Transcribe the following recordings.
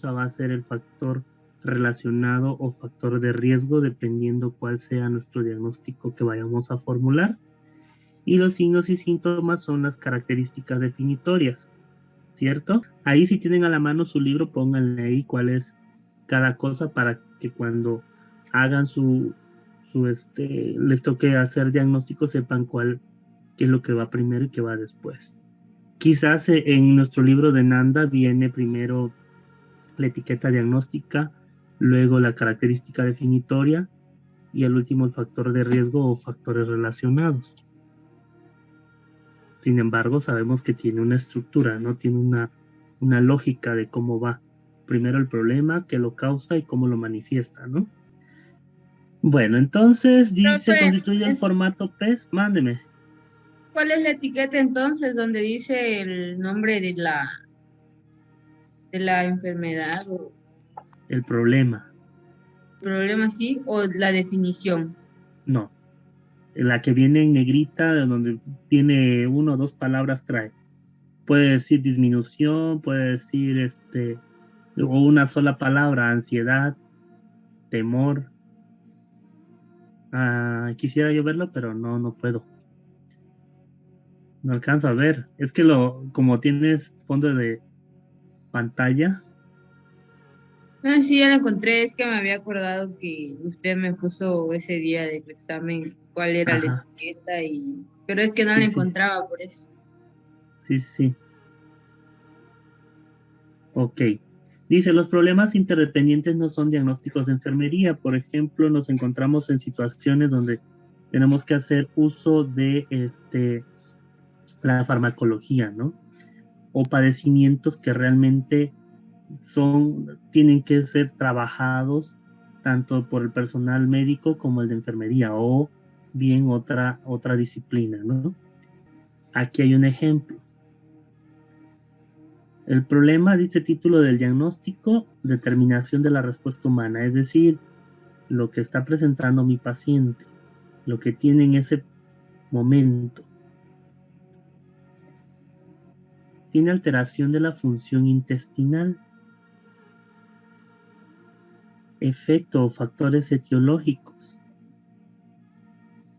va a ser el factor relacionado o factor de riesgo, dependiendo cuál sea nuestro diagnóstico que vayamos a formular. Y los signos y síntomas son las características definitorias, ¿cierto? Ahí si tienen a la mano su libro, pónganle ahí cuál es cada cosa para que cuando hagan les toque hacer diagnóstico, sepan qué es lo que va primero y qué va después. Quizás en nuestro libro de Nanda viene primero la etiqueta diagnóstica, luego la característica definitoria y el último el factor de riesgo o factores relacionados. Sin embargo, sabemos que tiene una estructura, ¿no? Tiene una lógica de cómo va. Primero el problema, qué lo causa y cómo lo manifiesta, ¿no? Bueno, entonces dice, Profe, constituye el formato PES, mándeme. ¿cuál es la etiqueta entonces donde dice el nombre de la enfermedad o El problema, problema así o la definición? no. La que viene en negrita, donde tiene una o dos palabras, trae. Puede decir disminución, puede decir o una sola palabra, ansiedad, temor. Quisiera yo verlo, pero no puedo. No alcanzo a ver. Es que como tienes fondo de pantalla, No, sí, ya la encontré, es que me había acordado que usted me puso ese día del examen cuál era la ajá, etiqueta y pero es que no la sí, sí, encontraba por eso. sí, sí. Ok. Dice, los problemas interdependientes no son diagnósticos de enfermería. Por ejemplo, nos encontramos en situaciones donde tenemos que hacer uso de la farmacología, ¿no? O padecimientos que realmente tienen que ser trabajados tanto por el personal médico como el de enfermería o bien otra disciplina, ¿no? Aquí hay un ejemplo. El problema, dice título del diagnóstico, determinación de la respuesta humana, es decir, lo que está presentando mi paciente, lo que tiene en ese momento. Tiene alteración de la función intestinal, efecto o factores etiológicos,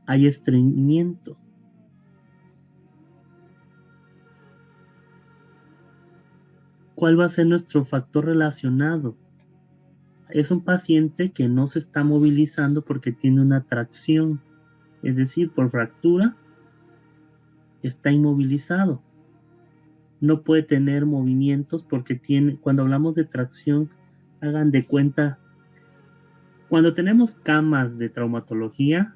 hay estreñimiento. ¿Cuál va a ser nuestro factor relacionado? Es un paciente que no se está movilizando porque tiene una tracción, es decir, por fractura está inmovilizado. No puede tener movimientos porque cuando hablamos de tracción, hagan de cuenta, cuando tenemos camas de traumatología,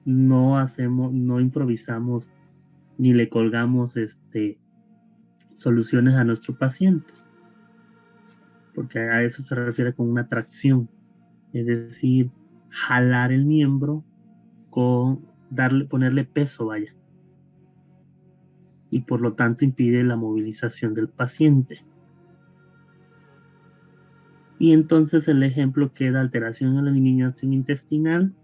no improvisamos ni le colgamos soluciones a nuestro paciente, porque a eso se refiere con una tracción, es decir, jalar el miembro ponerle peso, vaya, y por lo tanto impide la movilización del paciente. Y entonces el ejemplo queda alteración en la eliminación intestinal,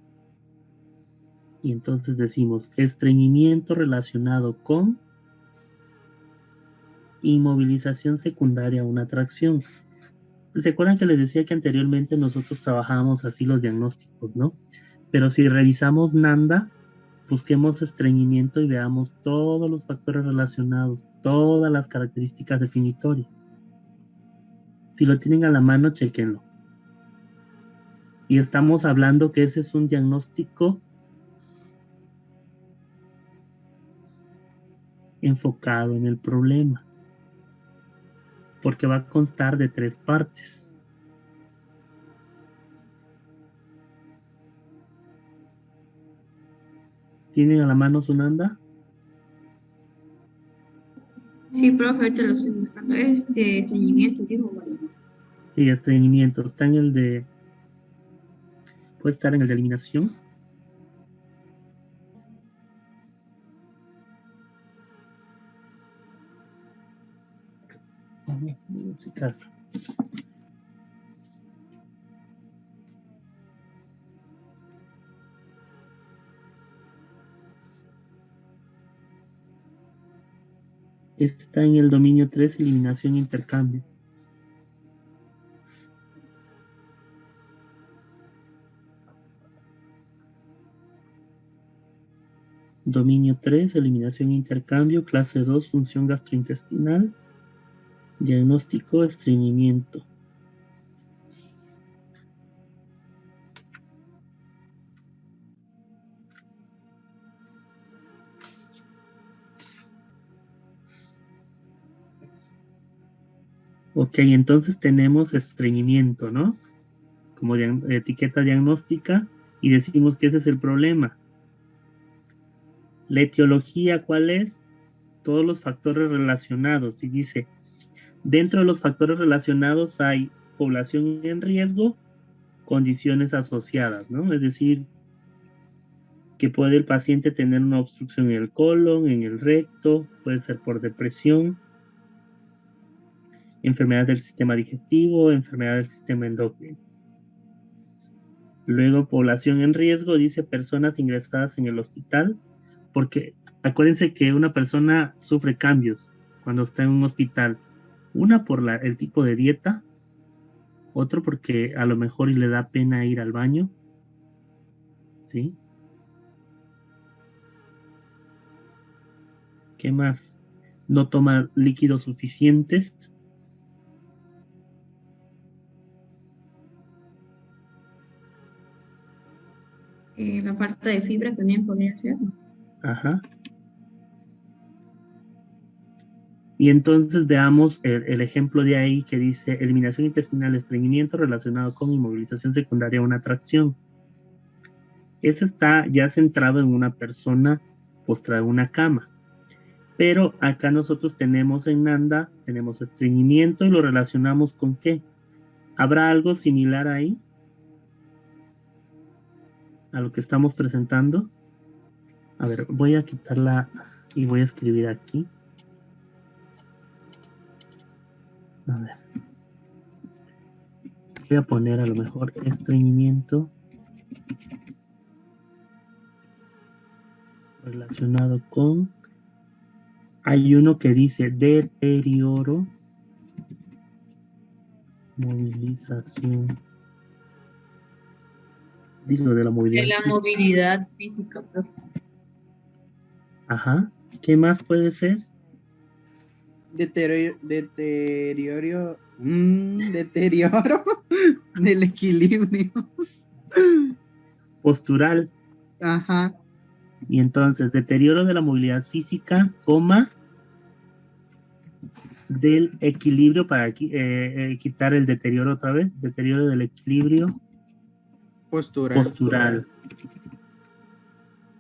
y entonces decimos estreñimiento relacionado con inmovilización secundaria a una tracción. ¿Se acuerdan que les decía que anteriormente nosotros trabajábamos así los diagnósticos, ¿no? Pero si revisamos Nanda, busquemos estreñimiento y veamos todos los factores relacionados, todas las características definitorias. Si lo tienen a la mano, chequenlo. Y estamos hablando que ese es un diagnóstico enfocado en el problema, porque va a constar de 3 partes. ¿Tienen a la mano su Nanda? Sí, profe, ahorita lo estoy buscando. Este estreñimiento, digo, ¿verdad? Sí, estreñimiento. Puede estar en el de eliminación. Voy a checar. Está en el dominio 3, eliminación e intercambio. Dominio 3, eliminación e intercambio. Clase 2, función gastrointestinal. Diagnóstico, estreñimiento. Ok, entonces tenemos estreñimiento, ¿no? Como etiqueta diagnóstica, y decimos que ese es el problema. La etiología, ¿cuál es? Todos los factores relacionados. Y dice, dentro de los factores relacionados hay población en riesgo, condiciones asociadas, ¿no? Es decir, que puede el paciente tener una obstrucción en el colon, en el recto, puede ser por depresión, enfermedad del sistema digestivo, enfermedad del sistema endocrino. Luego, población en riesgo, dice personas ingresadas en el hospital, porque acuérdense que una persona sufre cambios cuando está en un hospital. Una por el tipo de dieta, otro porque a lo mejor le da pena ir al baño, ¿sí? ¿Qué más? No toma líquidos suficientes. La falta de fibra también podría ser. Ajá. Y entonces veamos el ejemplo de ahí que dice eliminación intestinal, estreñimiento relacionado con inmovilización secundaria a una tracción. Ese está ya centrado en una persona postrada en una cama. Pero acá nosotros tenemos en Nanda, tenemos estreñimiento y lo relacionamos con ¿qué? ¿Habrá algo similar ahí? A lo que estamos presentando. A ver, voy a quitarla y voy a escribir aquí. A ver. Voy a poner a lo mejor estreñimiento relacionado con... Hay uno que dice deterioro, movilización. Digo, de la movilidad. De la física. movilidad física, profe. Ajá. ¿Qué más puede ser? Deterioro del equilibrio. Postural. Ajá. Y entonces, deterioro de la movilidad física, coma, del equilibrio, para quitar el deterioro otra vez, deterioro del equilibrio postural.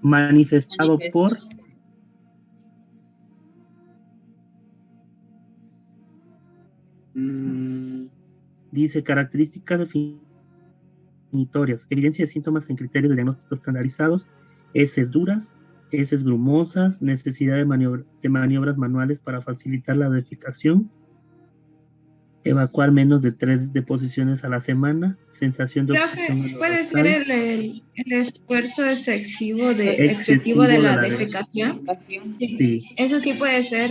Manifestado por... Dice, características definitorias, evidencia de síntomas en criterios de diagnóstico estandarizados, heces duras, heces grumosas, necesidad de maniobras manuales para facilitar la defecación, evacuar menos de 3 deposiciones a la semana, sensación de Profe, obstrucción ¿puede ser el esfuerzo excesivo de la defecación? Sí. Eso sí puede ser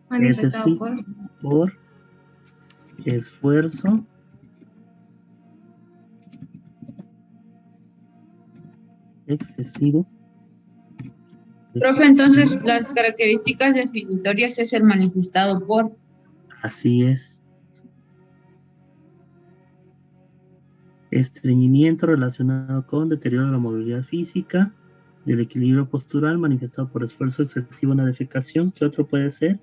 manifestado Sí, por esfuerzo excesivo. Profe, entonces las características definitorias es el manifestado por. Así es. Estreñimiento relacionado con deterioro de la movilidad física, del equilibrio postural manifestado por esfuerzo excesivo en la defecación. ¿Qué otro puede ser?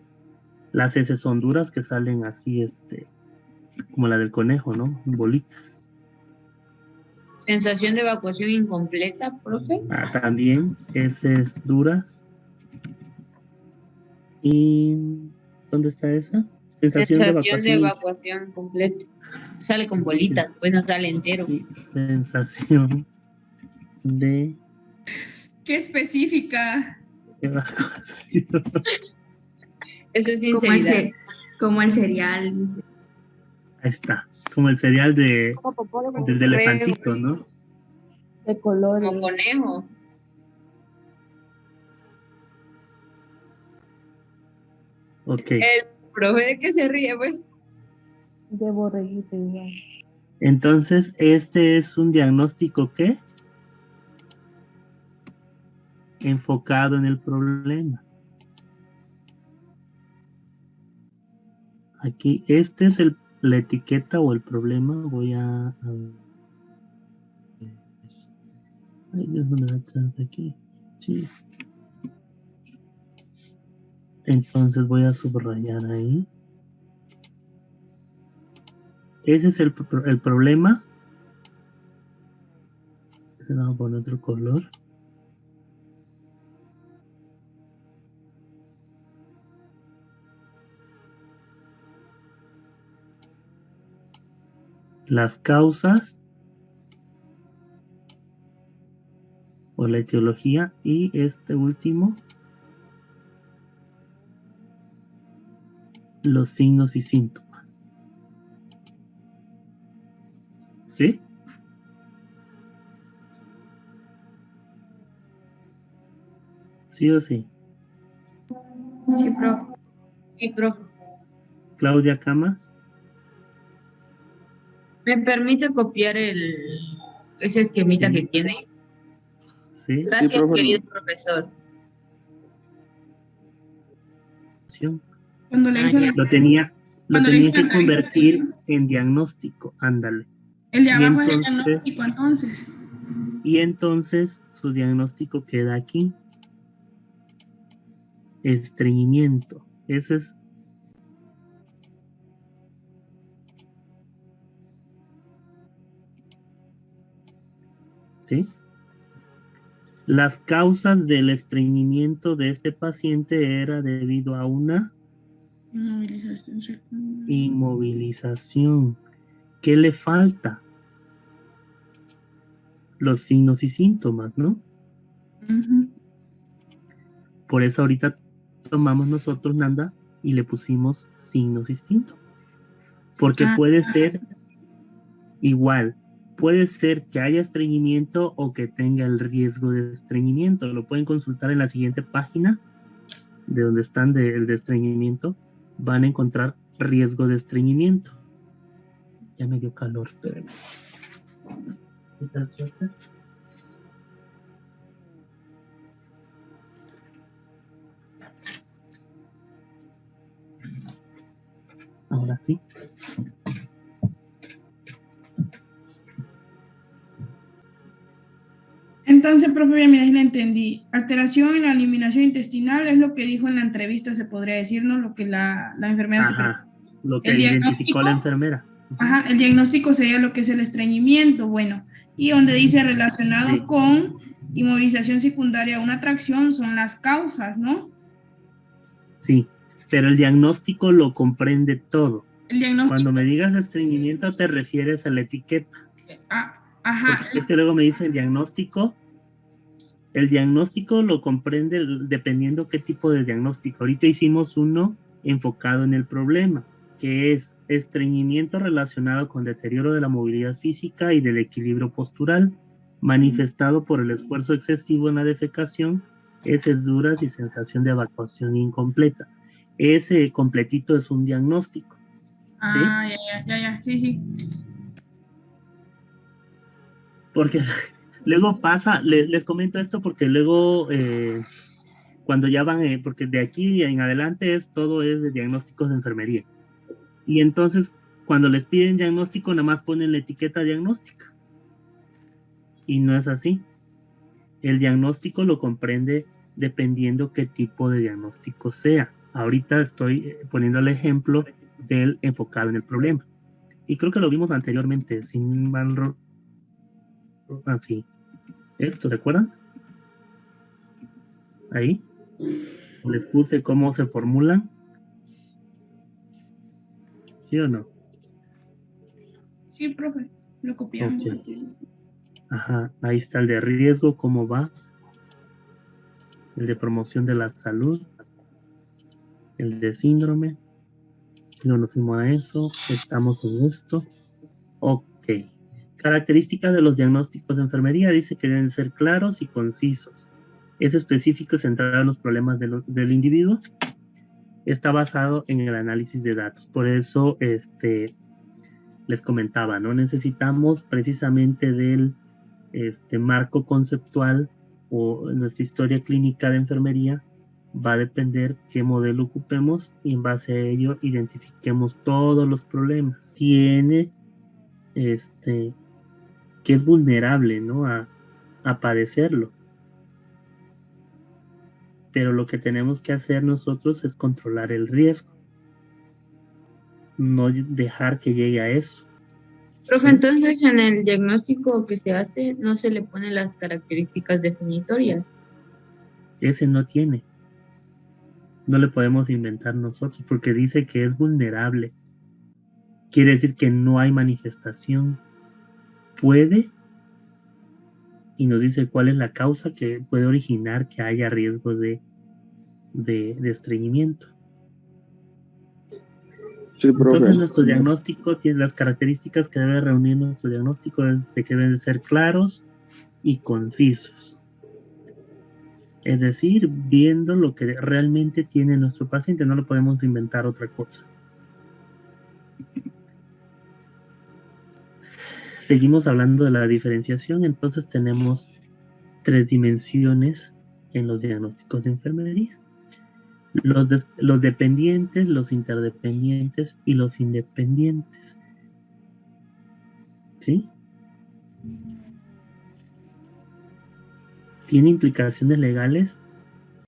Las heces son duras que salen así, como la del conejo, ¿no? Bolitas. Sensación de evacuación incompleta, profe. También heces duras. ¿Y dónde está esa? Sensación de evacuación completa. Sale con bolitas, pues no sale entero. Sí, sensación de... ¡Qué específica! Eso es sinceridad. Como el cereal. Dice. Ahí está. Como el cereal del elefantito, ¿no? De colores. Como conejo. Ok. El profe de que se ríe, pues. De borreguito igual. Entonces, este es un diagnóstico ¿qué? enfocado en el problema. Aquí, este es la etiqueta o el problema. Voy a ay, Dios, no me da chance aquí. Sí. Entonces voy a subrayar ahí. Ese es el problema. Le vamos a poner otro color. Las causas o la etiología, y este último, los signos y síntomas. ¿Sí? ¿Sí o sí? Sí, profe. Sí, profe. Claudia Camas. ¿Me permite copiar ese esquemita Sí. que tiene? Sí. Gracias, profe. querido profesor. Cuando le hizo Lo tenía cuando le hizo que la entrevista, convertir en diagnóstico. Ándale. el de Y abajo es el entonces, diagnóstico, entonces. y entonces su diagnóstico queda aquí. Estreñimiento. Ese es. ¿Sí? Las causas del estreñimiento de este paciente era debido a una inmovilización. ¿Qué le falta? Los signos y síntomas, ¿no? Ujú. Por eso ahorita tomamos nosotros, Nanda, y le pusimos signos y síntomas. Porque puede ser igual. Puede ser que haya estreñimiento o que tenga el riesgo de estreñimiento. Lo pueden consultar en la siguiente página, de donde están el de estreñimiento. Van a encontrar riesgo de estreñimiento. Ya me dio calor, espérenme. Ahora sí. Entonces, profe, ya mira, le entendí. Alteración en la eliminación intestinal es lo que dijo en la entrevista, se podría decir, ¿no? Lo que la enfermera se pregunta. Ajá, lo que El identificó la diagnóstico, enfermera. ajá, el diagnóstico sería lo que es el estreñimiento, bueno, y donde dice relacionado Sí. con inmovilización secundaria a una tracción son las causas, ¿no? Sí, pero el diagnóstico lo comprende todo. El diagnóstico, Cuando me digas estreñimiento te refieres a la etiqueta. ajá, Porque es que luego me dicen diagnóstico. El diagnóstico lo comprende dependiendo qué tipo de diagnóstico. Ahorita hicimos uno enfocado en el problema, que es estreñimiento relacionado con deterioro de la movilidad física y del equilibrio postural, manifestado por el esfuerzo excesivo en la defecación, heces duras y sensación de evacuación incompleta. Ese completito es un diagnóstico. ¿Sí? ya, sí. Porque luego pasa, les comento esto porque luego cuando ya van, porque de aquí en adelante todo es de diagnósticos de enfermería. Y entonces cuando les piden diagnóstico nada más ponen la etiqueta diagnóstica. Y no es así. El diagnóstico lo comprende dependiendo qué tipo de diagnóstico sea. Ahorita estoy poniendo el ejemplo del enfocado en el problema. Y creo que lo vimos anteriormente, sin mal así. ¿Esto se acuerdan? Ahí. Les puse cómo se formulan. ¿Sí o no? Sí, profe, lo copiamos. Okay. Ajá, ahí está el de riesgo, cómo va. El de promoción de la salud. El de síndrome. No nos fuimos a eso. Estamos en esto. Ok. Características de los diagnósticos de enfermería. Dice que deben ser claros y concisos. Es específico y centrado en los problemas del individuo. Está basado en el análisis de datos. Por eso, les comentaba, ¿no? Necesitamos precisamente del marco conceptual o nuestra historia clínica de enfermería va a depender qué modelo ocupemos y en base a ello identifiquemos todos los problemas. Tiene que es vulnerable, ¿no? a padecerlo. Pero lo que tenemos que hacer nosotros es controlar el riesgo. No dejar que llegue a eso. Profe, entonces en el diagnóstico que se hace no se le ponen las características definitorias. Ese no tiene. No le podemos inventar nosotros porque dice que es vulnerable. Quiere decir que no hay manifestación. Puede, y nos dice cuál es la causa que puede originar que haya riesgo de estreñimiento. Sí, profe. Entonces nuestro diagnóstico tiene las características que debe reunir nuestro diagnóstico, es de que deben ser claros y concisos. Es decir, viendo lo que realmente tiene nuestro paciente, no le podemos inventar otra cosa. Seguimos hablando de la diferenciación, entonces tenemos 3 dimensiones en los diagnósticos de enfermería. Los dependientes, los interdependientes y los independientes. ¿Sí? ¿Tiene implicaciones legales?